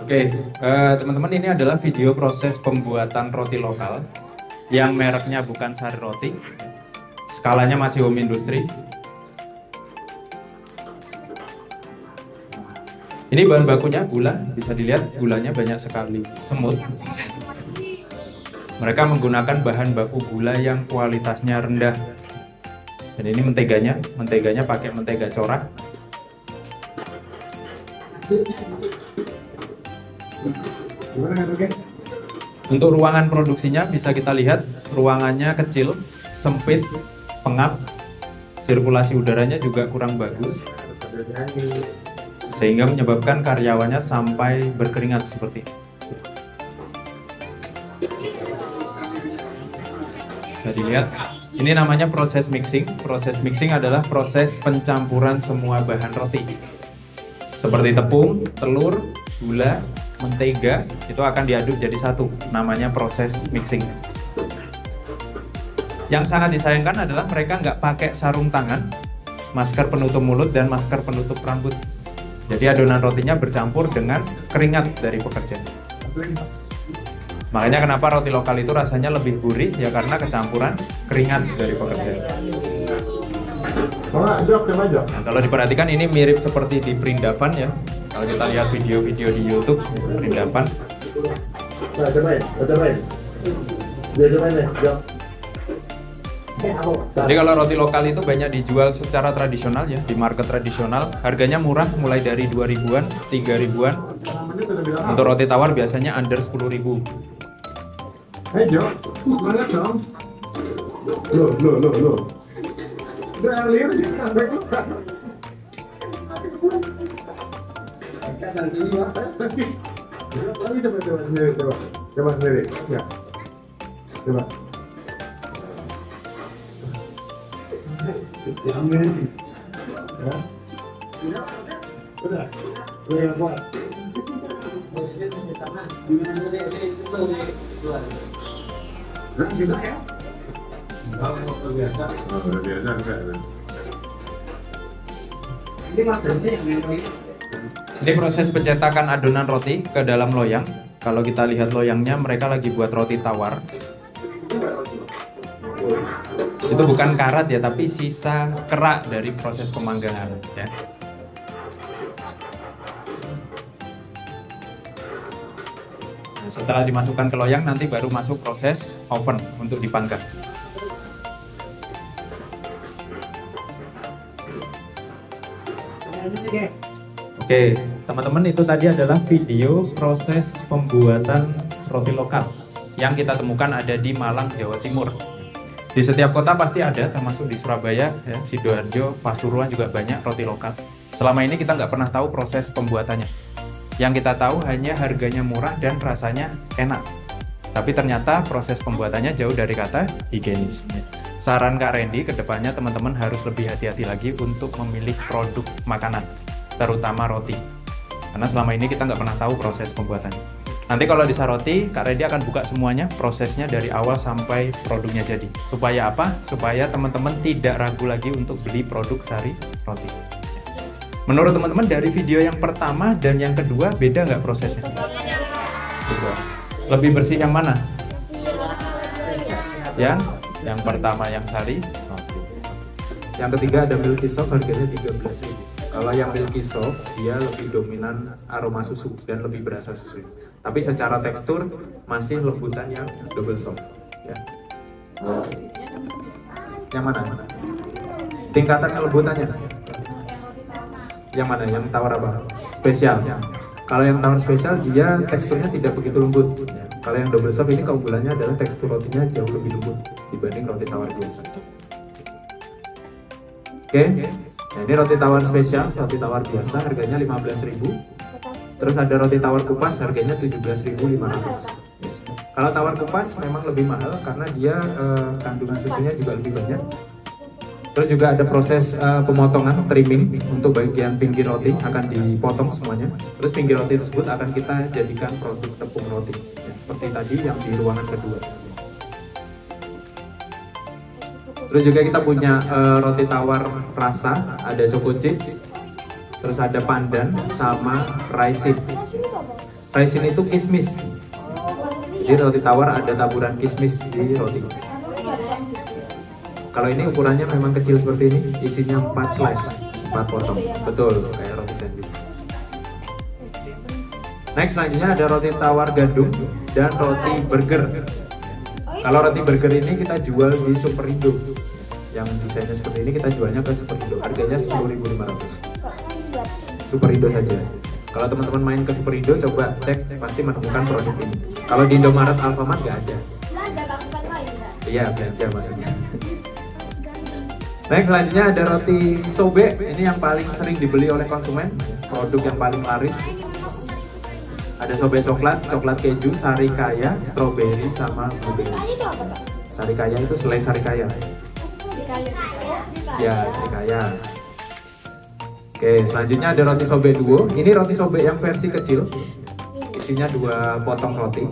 Oke, teman-teman, ini adalah video proses pembuatan roti lokal yang mereknya bukan Sari Roti. Skalanya masih home industry. Ini bahan bakunya gula, bisa dilihat gulanya banyak sekali, semut. Mereka menggunakan bahan baku gula yang kualitasnya rendah. Dan ini menteganya pakai mentega corak. Untuk ruangan produksinya bisa kita lihat, ruangannya kecil, sempit, pengap, sirkulasi udaranya juga kurang bagus, sehingga menyebabkan karyawannya sampai berkeringat seperti ini. Bisa dilihat, ini namanya proses mixing. Proses mixing adalah proses pencampuran semua bahan roti. Seperti tepung, telur, gula, mentega, itu akan diaduk jadi satu. Namanya proses mixing. Yang sangat disayangkan adalah mereka nggak pakai sarung tangan, masker penutup mulut, dan masker penutup rambut. Jadi adonan rotinya bercampur dengan keringat dari pekerja. Makanya kenapa roti lokal itu rasanya lebih gurih, ya karena kecampuran keringat dari pekerja. Nah, kalau diperhatikan ini mirip seperti di Perindavan ya. Kalau kita lihat video-video di YouTube Perindavan. Jadi kalau roti lokal itu banyak dijual secara tradisional ya, di market tradisional. Harganya murah, mulai dari 2.000-an, 3.000-an. Untuk roti tawar biasanya under 10.000. Hey Jo, semangat dong. Loh. Udah lihat sih, coba sendiri. Ya. Coba. Ini proses pencetakan adonan roti ke dalam loyang. Kalau kita lihat loyangnya, mereka lagi buat roti tawar. Itu bukan karat ya, tapi sisa kerak dari proses pemanggangan ya. Nah, setelah dimasukkan ke loyang, nanti baru masuk proses oven untuk dipanggang. Oke, teman-teman, itu tadi adalah video proses pembuatan roti lokal yang kita temukan ada di Malang, Jawa Timur. Di setiap kota pasti ada, termasuk di Surabaya, ya, Sidoarjo, Pasuruan juga banyak roti lokal. Selama ini kita nggak pernah tahu proses pembuatannya. Yang kita tahu hanya harganya murah dan rasanya enak. Tapi ternyata proses pembuatannya jauh dari kata higienis. Saran Kak Randy, kedepannya teman-teman harus lebih hati-hati lagi untuk memilih produk makanan, terutama roti. Karena selama ini kita nggak pernah tahu proses pembuatannya. Nanti kalau di Saroti, Kak Randy akan buka semuanya, prosesnya dari awal sampai produknya jadi. Supaya apa? Supaya teman-teman tidak ragu lagi untuk beli produk Sari Roti. Menurut teman-teman dari video yang pertama dan yang kedua, beda nggak prosesnya? Lebih bersih yang mana? Yang pertama yang Sari Roti. Yang ketiga ada Milky Soft, harganya 13.000. Kalau yang Milky Soft, dia lebih dominan aroma susu dan lebih berasa susu. Tapi secara tekstur masih lembutan yang double soft. Ya. Yang mana? Tingkatan kelembutannya? Yang mana? Yang tawar apa? Spesial. Kalau yang tawar spesial, dia teksturnya tidak begitu lembut. Ya. Kalau yang double soft ini keunggulannya adalah tekstur rotinya jauh lebih lembut dibanding roti tawar biasa. Oke. Nah, ini roti tawar spesial, roti tawar biasa harganya 15.000. Terus ada roti tawar kupas harganya 17.500. Kalau tawar kupas memang lebih mahal karena dia kandungan susunya juga lebih banyak. Terus juga ada proses pemotongan, trimming untuk bagian pinggir roti akan dipotong semuanya. Terus pinggir roti tersebut akan kita jadikan produk tepung roti, ya, seperti tadi yang di ruangan kedua. Terus juga kita punya roti tawar rasa, ada choco chips, terus ada pandan sama raisin. Raisin itu kismis. Jadi roti tawar ada taburan kismis di roti. Kalau ini ukurannya memang kecil seperti ini, isinya 4 slice, 4 potong. Betul, kayak roti sandwich. Next selanjutnya ada roti tawar gandum dan roti burger. Kalau roti burger ini kita jual di Superindo. Yang desainnya seperti ini kita jualnya ke Superindo. Harganya 10.500. Superindo saja. Kalau teman-teman main ke Superindo, coba cek, pasti menemukan produk ini. Kalau di Indomaret, Alfamart nggak ada. Iya, belanja maksudnya. Next selanjutnya ada roti sobe. Ini yang paling sering dibeli oleh konsumen, produk yang paling laris. Ada sobe coklat, coklat keju, sari kaya, stroberi sama blueberry. Sari kaya itu selai sari kaya. Ya, sari kaya. Oke, selanjutnya ada roti sobe duo. Ini roti sobe yang versi kecil, isinya 2 potong roti.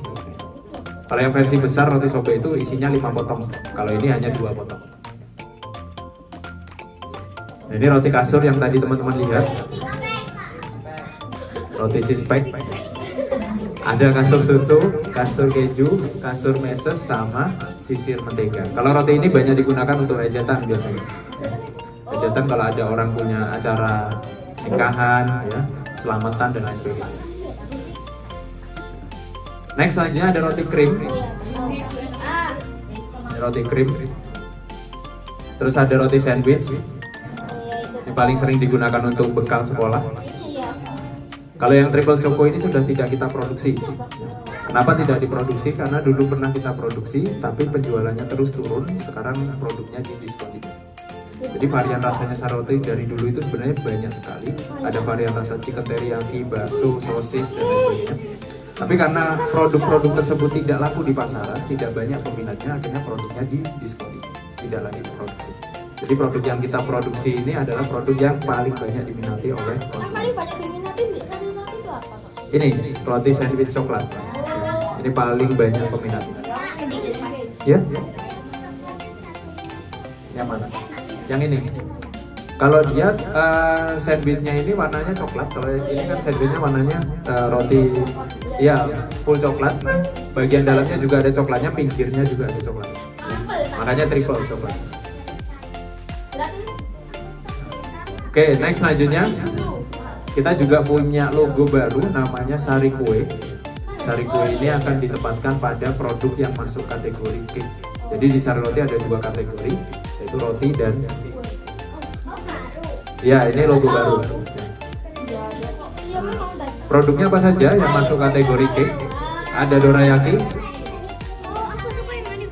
Kalau yang versi besar roti sobe itu isinya 5 potong. Kalau ini hanya 2 potong. Nah, ini roti kasur yang tadi teman-teman lihat. Roti sispek. Ada kasur susu, kasur keju, kasur meses, sama sisir mentega. Kalau roti ini banyak digunakan untuk hajatan biasanya. Hajatan kalau ada orang punya acara nikahan, ya, selamatan dan lain sebagainya. Next selanjutnya ada roti krim. Roti krim. Terus ada roti sandwich. Ini paling sering digunakan untuk bekal sekolah. Kalau yang triple choco ini sudah tidak kita produksi. Kenapa tidak diproduksi? Karena dulu pernah kita produksi, tapi penjualannya terus turun. Sekarang produknya didiskon. Jadi varian rasanya Saroti dari dulu itu sebenarnya banyak sekali. Ada varian rasa chicken teriyaki, bakso, sosis, dan lain sebagainya. Tapi karena produk-produk tersebut tidak laku di pasaran, tidak banyak peminatnya, akhirnya produknya didiskon, tidak lagi diproduksi. Jadi produk yang kita produksi ini adalah produk yang paling banyak diminati oleh konsumen. Paling banyak diminati itu apa? Ini roti sandwich coklat. Ini paling banyak peminatnya. Ya? Yang mana? Yang ini. Kalau dia sandwichnya ini warnanya coklat. Kalau ini kan sandwichnya warnanya roti, ya full coklat. Bagian dalamnya juga ada coklatnya, pinggirnya juga ada coklat. Makanya triple coklat. Oke, next selanjutnya kita juga punya logo baru namanya Sari Kue. Sari Kue ini akan ditempatkan pada produk yang masuk kategori cake. Jadi di Sari Roti ada 2 kategori, yaitu roti dan ya ini logo baru. Produknya apa saja yang masuk kategori cake? Ada dorayaki,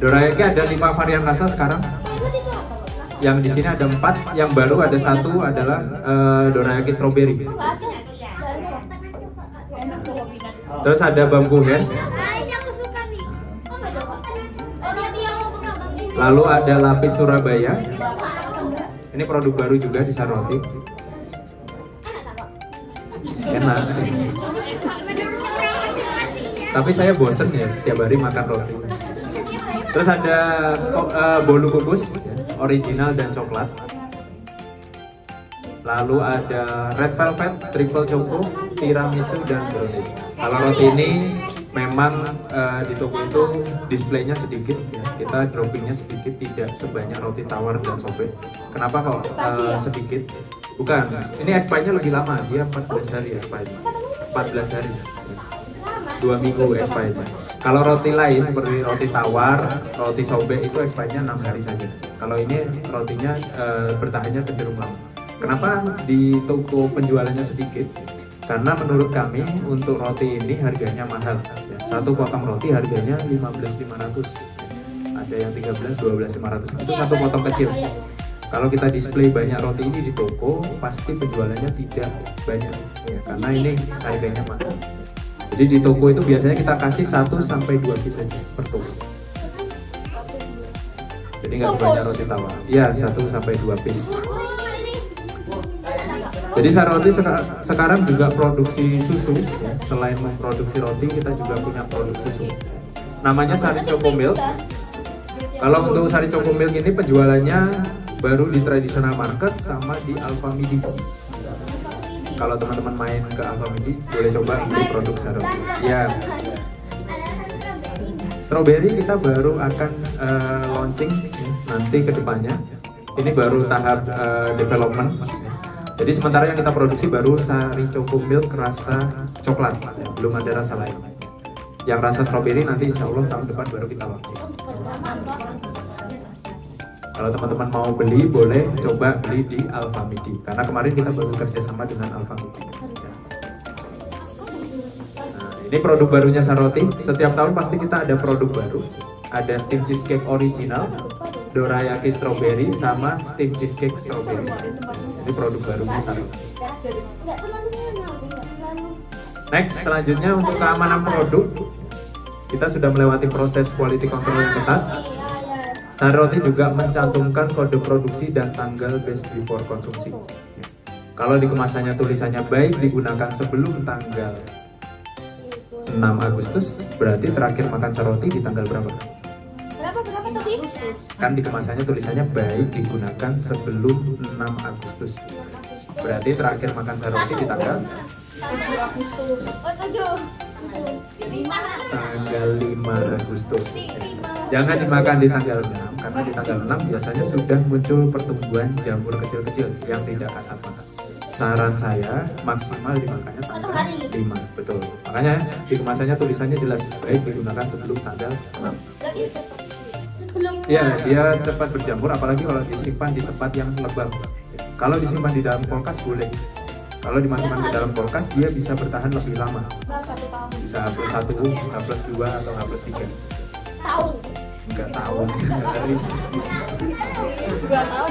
Dorayaki ada 5 varian rasa sekarang. Yang di sini ada 4, yang baru ada 1 adalah dorayaki strawberry. Terus ada bambu hen. Lalu ada lapis Surabaya. Ini produk baru juga di Saroti. Enak. Tapi saya bosen ya setiap hari makan roti. Terus ada bolu kukus original dan coklat. Lalu ada red velvet, triple choco, tiramisu dan brownies. Kalau roti ini memang di toko itu displaynya sedikit ya. Kita droppingnya sedikit, tidak sebanyak roti tawar dan sobek. Kenapa kok sedikit? Bukan, ini expirednya lebih lama, dia 14 hari expirednya. 14 hari. 2 minggu expirednya. Kalau roti lain seperti roti tawar, roti sobek itu expirednya 6 hari saja. Kalau ini rotinya bertahannya cenderung lama. Kenapa di toko penjualannya sedikit? Karena menurut kami untuk roti ini harganya mahal. Ya, satu potong roti harganya 15.500. Ada yang 13, 12.500. Itu satu potong kecil. Kalau kita display banyak roti ini di toko, pasti penjualannya tidak banyak. Ya, karena ini harganya mahal. Jadi di toko itu biasanya kita kasih 1-2 piece saja per toko. Jadi nggak sebanyak roti tawar. Iya, 1-2 piece. Jadi Saroti sekarang juga produksi susu. Ya. Selain memproduksi roti, kita juga punya produk susu. Namanya Sari Choco Milk. Kalau untuk Sari Choco Milk ini penjualannya baru di traditional market sama di Alfamidi. Kalau teman-teman main ke Alfamidi, boleh coba beli produk Saroti. Ya. Strawberry kita baru akan launching nanti ke depannya. Ini baru tahap development. Jadi sementara yang kita produksi baru Sari Choco Milk rasa coklat, ya, belum ada rasa lain. Yang rasa strawberry nanti insya Allah tahun depan baru kita launching. Kalau teman-teman mau beli, boleh coba beli di Alfamidi. Karena kemarin kita baru kerjasama dengan Alfamidi. Nah, ini produk barunya Saroti. Setiap tahun pasti kita ada produk baru. Ada steam cheesecake original, dorayaki strawberry, sama steam cheesecake strawberry. Ini produk barunya Saroti. Next, selanjutnya untuk keamanan produk, kita sudah melewati proses quality control yang ketat. Saroti juga mencantumkan kode produksi dan tanggal best before konsumsi. Kalau di kemasannya tulisannya baik digunakan sebelum tanggal 6 Agustus, berarti terakhir makan Saroti di tanggal berapa? Berapa tadi? Kan di kemasannya tulisannya baik digunakan sebelum 6 Agustus. Berarti terakhir makan Saroti di tanggal 7 Agustus. Oh, 7. Tanggal 5 Agustus. Jangan dimakan di tanggal 6 karena di tanggal 6 biasanya sudah muncul pertumbuhan jamur kecil-kecil yang tidak kasat mata. Saran saya maksimal dimakannya tanggal 5, betul. Makanya di kemasannya tulisannya jelas baik digunakan sebelum tanggal 6. Ya, dia cepat berjamur apalagi kalau disimpan di tempat yang lembab. Kalau disimpan di dalam kulkas boleh. Kalau dimasukkan ke dalam kulkas dia bisa bertahan lebih lama. Bisa +1, +2 atau +3. Tahun. Enggak tahun.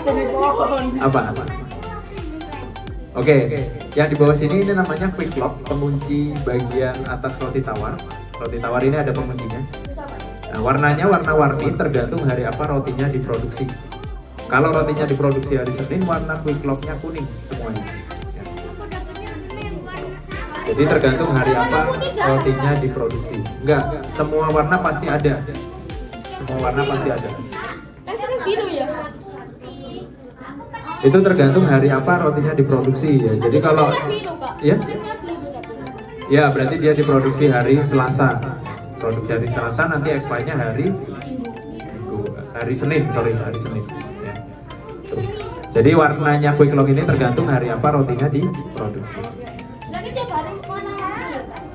Jadi pohon. Apa? Oke, yang di bawah sini ini namanya quick lock, pengunci bagian atas roti tawar. Roti tawar ini ada penguncinya. Nah, warnanya warna-warni tergantung hari apa rotinya diproduksi. Kalau rotinya diproduksi hari Senin, warna quick locknya kuning semuanya. Ya. Jadi tergantung hari apa rotinya diproduksi. Enggak, semua warna pasti ada. Semua warna pasti ada. Yang sering biru ya? Itu tergantung hari apa rotinya diproduksi ya. Jadi kalau ya berarti dia diproduksi hari Selasa. Produksi hari Selasa nanti expirednya hari Senin, hari Senin. Ya. Jadi warnanya quick lock ini tergantung hari apa rotinya diproduksi.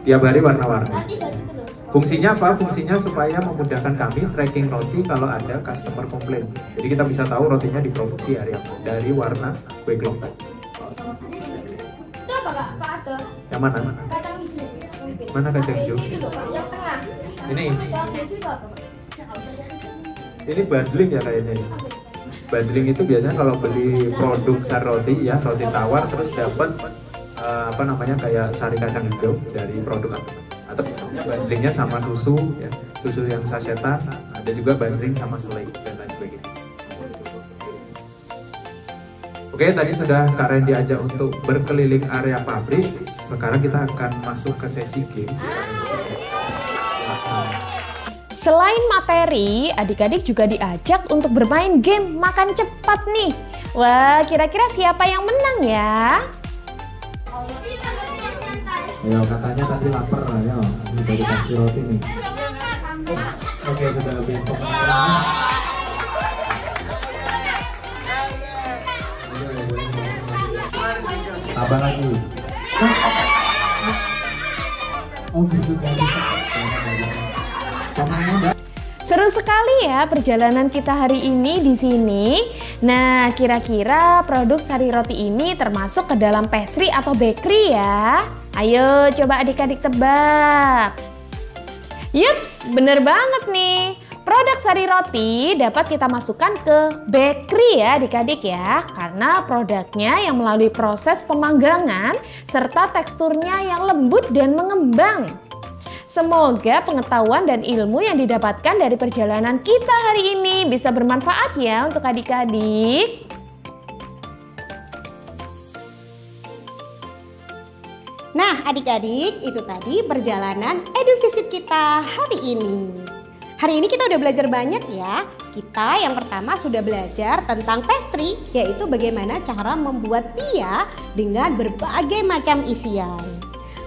Tiap hari warna-warni. Fungsinya apa? Fungsinya supaya memudahkan kami tracking roti kalau ada customer komplain. Jadi kita bisa tahu rotinya diproduksi hari apa dari warna quick lock. Itu apa Kak? Pak ada? Yang mana? Kacang hijau. Mana kacang hijau? Yang tengah. Ini. Yang apa? Ini bundling ya kayaknya. Bundling itu biasanya kalau beli produk sari roti ya, roti tawar terus dapat apa namanya kayak sari kacang hijau dari produk atau bundlingnya sama susu ya, susu yang sasetan, ada juga bundling sama selai dan lain sebagainya. Oke, tadi sudah Kak Ren diajak untuk berkeliling area pabrik. Sekarang kita akan masuk ke sesi games. Selain materi, adik-adik juga diajak untuk bermain game makan cepat nih. Wah, kira-kira siapa yang menang ya? Ayo, katanya tadi lapar, ayo. Udah dikasih roti nih. Oke, sudah habis pokoknya. Tambah lagi. Oh, gitu. Seru sekali ya perjalanan kita hari ini di sini. Nah, kira-kira produk sari roti ini termasuk ke dalam pastry atau bakery ya? Ayo coba adik-adik tebak. Yups, bener banget nih. Produk sari roti dapat kita masukkan ke bakery ya adik-adik ya, karena produknya yang melalui proses pemanggangan serta teksturnya yang lembut dan mengembang. Semoga pengetahuan dan ilmu yang didapatkan dari perjalanan kita hari ini bisa bermanfaat ya untuk adik-adik. Nah, adik-adik, itu tadi perjalanan EduVisit kita hari ini. Hari ini kita udah belajar banyak ya. Kita yang pertama sudah belajar tentang pastry, yaitu bagaimana cara membuat pia dengan berbagai macam isian.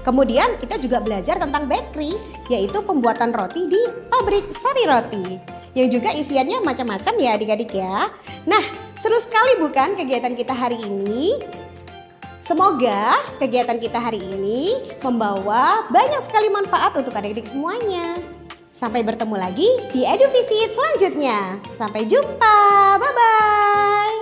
Kemudian kita juga belajar tentang bakery, yaitu pembuatan roti di pabrik sari roti. Yang juga isiannya macam-macam ya adik-adik ya. Nah, seru sekali bukan kegiatan kita hari ini? Semoga kegiatan kita hari ini membawa banyak sekali manfaat untuk adik-adik semuanya. Sampai bertemu lagi di EduVisit selanjutnya. Sampai jumpa, bye-bye.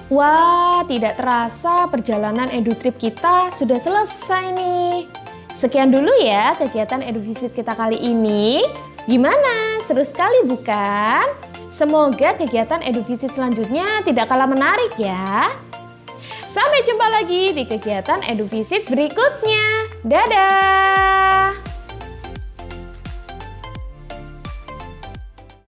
Wah, tidak terasa perjalanan EduTrip kita sudah selesai nih. Sekian dulu ya kegiatan EduVisit kita kali ini. Gimana? Seru sekali bukan? Semoga kegiatan EduVisit selanjutnya tidak kalah menarik ya. Sampai jumpa lagi di kegiatan EduVisit berikutnya. Dadah!